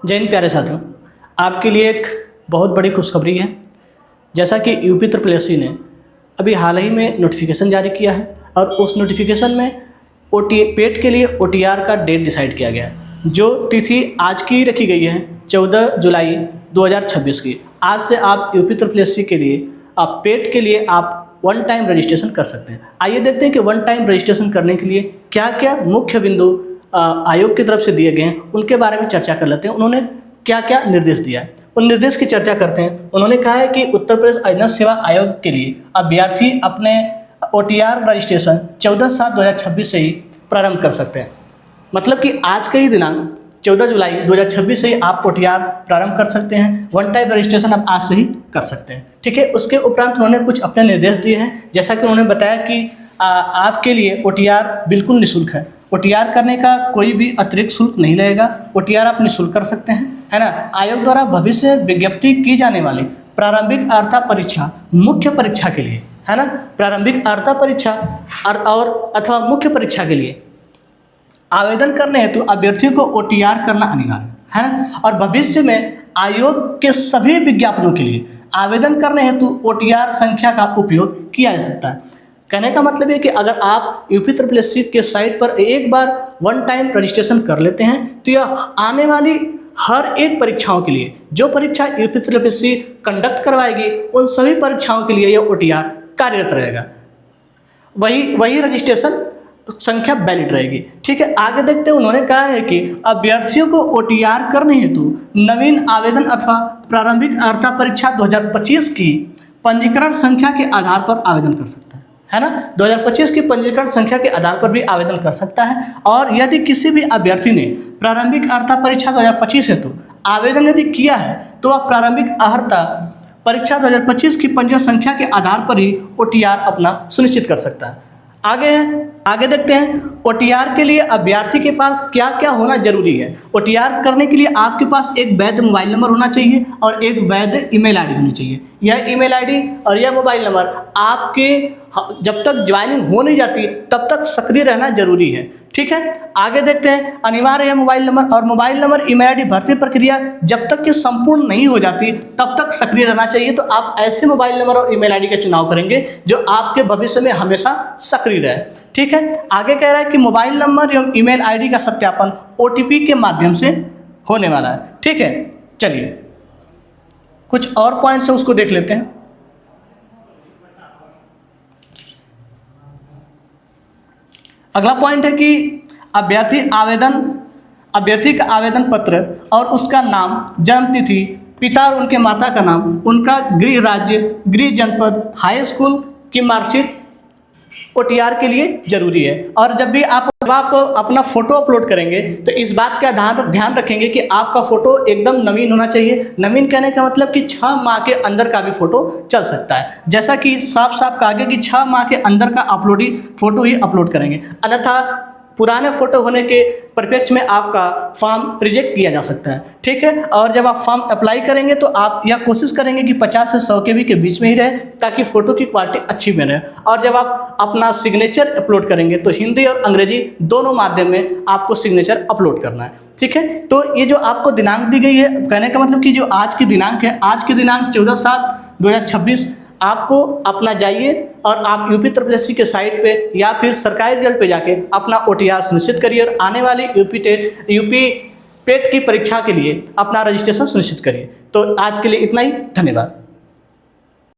जय हिंद प्यारे साथियों, आपके लिए एक बहुत बड़ी खुशखबरी है। जैसा कि यूपी ट्रिपल ने अभी हाल ही में नोटिफिकेशन जारी किया है और उस नोटिफिकेशन में पेट के लिए OTR का डेट डिसाइड किया गया है, जो तिथि आज की रखी गई है 14 जुलाई 2026 की। आज से आप यूपी ट्रिपल के लिए आप पेट के लिए आप वन टाइम रजिस्ट्रेशन कर सकते हैं। आइए देखते हैं कि वन टाइम रजिस्ट्रेशन करने के लिए क्या क्या मुख्य बिंदु आयोग की तरफ से दिए गए हैं, उनके बारे में चर्चा कर लेते हैं। उन्होंने क्या क्या निर्देश दिया है, उन निर्देश की चर्चा करते हैं। उन्होंने कहा है कि उत्तर प्रदेश अधीनस्थ सेवा आयोग के लिए अभ्यर्थी अपने OTR रजिस्ट्रेशन 14/7/2026 से ही प्रारंभ कर सकते हैं। मतलब कि आज का ही दिनांक 14 जुलाई 2026 से ही आप OTR प्रारंभ कर सकते हैं। वन टाइम रजिस्ट्रेशन आप आज से ही कर सकते हैं, ठीक है। उसके उपरांत उन्होंने कुछ अपने निर्देश दिए हैं। जैसा कि उन्होंने बताया कि आपके लिए OTR बिल्कुल निःशुल्क है। OTR करने का कोई भी अतिरिक्त शुल्क नहीं लगेगा। OTR आप निःशुल्क कर सकते हैं, है ना। आयोग द्वारा भविष्य विज्ञप्ति की जाने वाली प्रारंभिक अर्हता परीक्षा मुख्य परीक्षा के लिए, है ना, प्रारंभिक अर्हता परीक्षा और अथवा मुख्य परीक्षा के लिए आवेदन करने हेतु अभ्यर्थियों को OTR करना अनिवार्य है ना। और भविष्य में आयोग के सभी विज्ञापनों के लिए आवेदन करने हेतु OTR संख्या का उपयोग किया जा सकता है। कहने का मतलब है कि अगर आप यूपी ट्रिपल के साइट पर एक बार वन टाइम रजिस्ट्रेशन कर लेते हैं तो यह आने वाली हर एक परीक्षाओं के लिए, जो परीक्षा यूपी ट्रिपल कंडक्ट करवाएगी, उन सभी परीक्षाओं के लिए यह OTR कार्यरत रहेगा। वही रजिस्ट्रेशन संख्या वैलिड रहेगी, ठीक है। आगे देखते हैं, उन्होंने कहा है कि अभ्यर्थियों को OTR करने हेतु नवीन आवेदन अथवा प्रारंभिक अर्हता परीक्षा 2025 की पंजीकरण संख्या के आधार पर आवेदन कर सकता है ना। 2025 की पंजीकरण संख्या के आधार पर भी आवेदन कर सकता है। और यदि किसी भी अभ्यर्थी ने प्रारंभिक अर्हता परीक्षा 2025 हेतु आवेदन यदि किया है तो वह प्रारंभिक अर्हता परीक्षा 2025 की पंजीकरण संख्या के आधार पर ही OTR अपना सुनिश्चित कर सकता है। आगे देखते हैं, OTR के लिए अभ्यर्थी के पास क्या क्या होना जरूरी है। OTR करने के लिए आपके पास एक वैध मोबाइल नंबर होना चाहिए और एक वैध ईमेल आईडी होनी चाहिए। यह ईमेल आईडी और यह मोबाइल नंबर आपके जब तक ज्वाइनिंग हो नहीं जाती तब तक सक्रिय रहना जरूरी है, ठीक है। आगे देखते हैं, अनिवार्य है मोबाइल नंबर और मोबाइल नंबर ईमेल आईडी भर्ती प्रक्रिया जब तक कि संपूर्ण नहीं हो जाती तब तक सक्रिय रहना चाहिए। तो आप ऐसे मोबाइल नंबर और ईमेल आईडी का चुनाव करेंगे जो आपके भविष्य में हमेशा सक्रिय रहे, ठीक है। आगे कह रहा है कि मोबाइल नंबर एवं ईमेल आईडी का सत्यापन OTP के माध्यम से होने वाला है, ठीक है। चलिए कुछ और पॉइंट्स हैं, उसको देख लेते हैं। अगला पॉइंट है कि अभ्यर्थी का आवेदन पत्र और उसका नाम, जन्म तिथि, पिता और उनके माता का नाम, उनका गृह राज्य, गृह जनपद, हाई स्कूल की मार्कशीट OTR के लिए जरूरी है। और जब भी आप अपना फोटो अपलोड करेंगे तो इस बात का ध्यान रखेंगे कि आपका फोटो एकदम नवीन होना चाहिए। नवीन कहने का मतलब कि 6 माह के अंदर का भी फोटो चल सकता है। जैसा कि साफ कहा गया कि 6 माह के अंदर का फोटो ही अपलोड करेंगे, अन्यथा पुराने फोटो होने के परिप्रेक्ष्य में आपका फॉर्म रिजेक्ट किया जा सकता है, ठीक है। और जब आप फॉर्म अप्लाई करेंगे तो आप यह कोशिश करेंगे कि 50 से 100 KB के बीच में ही रहे ताकि फ़ोटो की क्वालिटी अच्छी बने। और जब आप अपना सिग्नेचर अपलोड करेंगे तो हिंदी और अंग्रेजी दोनों माध्यम में आपको सिग्नेचर अपलोड करना है, ठीक है। तो ये जो आपको दिनांक दी गई है, कहने का मतलब कि जो आज की दिनांक है, आज की दिनांक 14/7/2026, आपको अपना जाइए और आप यूपी ट्रिपल के साइट पे या फिर सरकारी रिजल्ट पे जाके अपना OTR सुनिश्चित करिए और आने वाली यूपी पेट की परीक्षा के लिए अपना रजिस्ट्रेशन सुनिश्चित करिए। तो आज के लिए इतना ही, धन्यवाद।